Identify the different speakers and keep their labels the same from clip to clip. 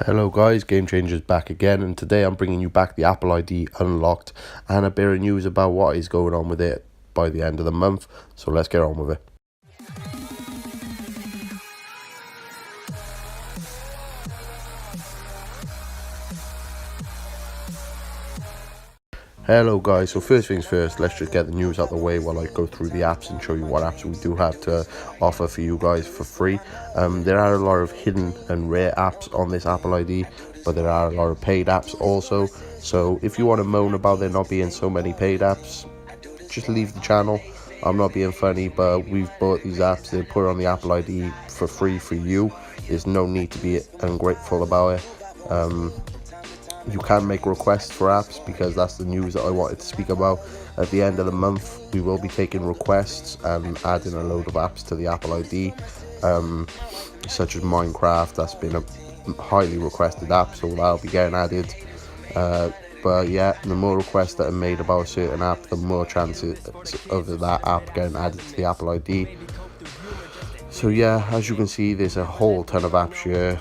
Speaker 1: Hello guys, Game Changers back again, and today I'm bringing you back the Apple ID Unlocked and a bit of news about what is going on with it by the end of the month. So let's get on with it. Hello guys, so first things first, let's just get the news out the way while I go through the apps and show you what apps we do have to offer for you guys for free. There are a lot of hidden and rare apps on this Apple ID, but there are a lot of paid apps also. So if you want to moan about there not being so many paid apps, just leave the channel. I'm not being funny, but we've bought these apps, they're put on the Apple ID for free for you. There's no need to be ungrateful about it. You can make requests for apps because that's the news that I wanted to speak about. At the end of the month, we will be taking requests and adding a load of apps to the Apple ID, such as Minecraft. That's been a highly requested app, so that'll be getting added. But yeah, the more requests that are made about a certain app, the more chances of that app getting added to the Apple ID. So yeah, as you can see, there's a whole ton of apps here.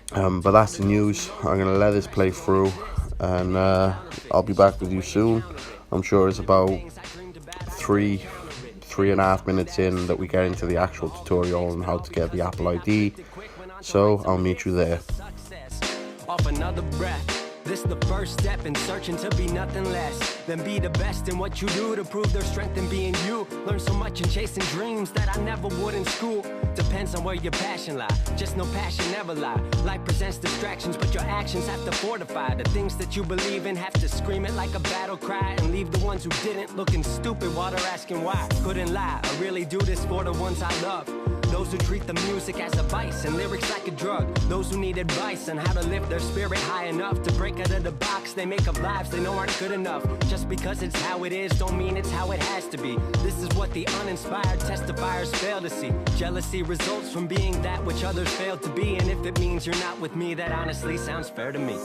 Speaker 1: But that's the news. I'm going to let this play through, and I'll be back with you soon. I'm sure it's about three and a half minutes in that we get into the actual tutorial on how to get the Apple ID. So I'll meet you there.
Speaker 2: Off another breath. This the first step in searching to be nothing less than be the best in what you do to prove their strength in being you. Learn so much in chasing dreams that I never would in school. Depends on where your passion lie. Just no passion never lie. Life presents distractions, but your actions have to fortify. The things that you believe in have to scream it like a battle cry, and leave the ones who didn't looking stupid while they're asking why. Couldn't lie, I really do this for the ones I love. Those who treat the music as a vice and lyrics like a drug. Those who need advice on how to lift their spirit high enough to break out of the box they make up lives they know aren't good enough. Just because it's how it is don't mean it's how it has to be. This is what the uninspired testifiers fail to see. Jealousy results from being that which others fail to be, and if it means you're not with me, that honestly sounds fair to me.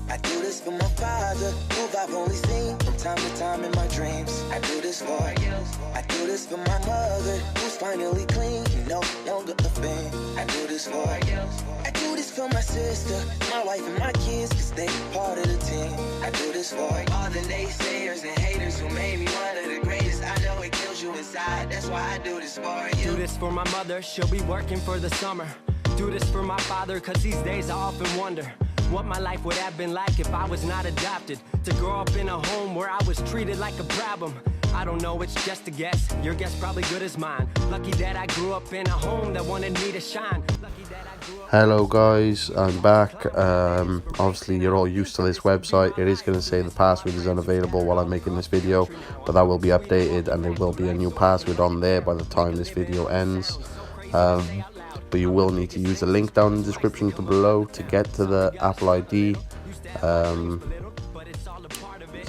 Speaker 3: I do this for my father, who I've only seen from time to time in my dreams. I do this for you. I do this for my mother, who's finally clean, no longer a thing. I do this for you. I do this for my sister, my wife and my kids, cause they part of the team. I do this for all the naysayers and haters who made me one of the greatest. I know it kills you inside, that's why I do this for you.
Speaker 2: Do this for my mother, she'll be working for the summer. Do this for my father, cause these days I often wonder what my life would have been like if I was not adopted. To grow up in a home where I was treated like a problem. I don't know, it's just a guess. Your guess probably good as mine. Lucky that I grew up in a home that wanted me to shine.
Speaker 1: Hello guys, I'm back. Obviously you're all used to this website. It is going to say the password is unavailable while I'm making this video, but that will be updated and there will be a new password on there by the time this video ends. But you will need to use the link down in the description below to get to the Apple ID.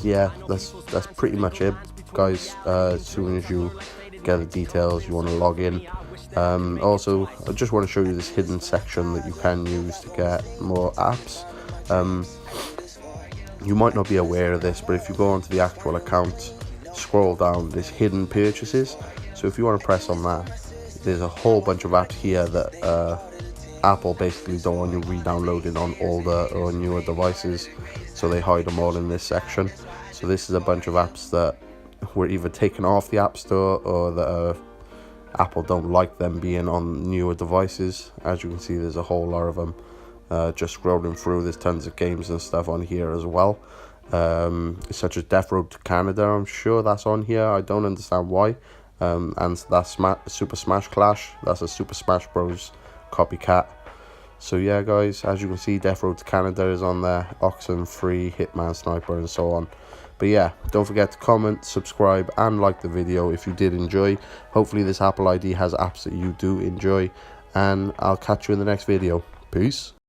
Speaker 1: Yeah, that's pretty much it, guys. As soon as you get the details, you want to log in. Also, I just want to show you this hidden section that you can use to get more apps. You might not be aware of this, but if you go onto the actual account, scroll down, there's hidden purchases. So if you want to press on that, there's a whole bunch of apps here that Apple basically don't want you re-downloading on older or newer devices, so they hide them all in this section. So this is a bunch of apps that were either taken off the App Store or that Apple don't like them being on newer devices. As you can see, there's a whole lot of them. Just scrolling through, there's tons of games and stuff on here as well, such as Death Road to Canada. I'm sure that's on here. I don't understand why. And that's Super Smash Clash. That's a Super Smash Bros copycat. So yeah guys, as you can see, Death Road to Canada is on there, Oxenfree, Hitman Sniper and so on. But yeah, don't forget to comment, subscribe and like the video if you did enjoy. Hopefully this Apple ID has apps that you do enjoy, and I'll catch you in the next video. Peace.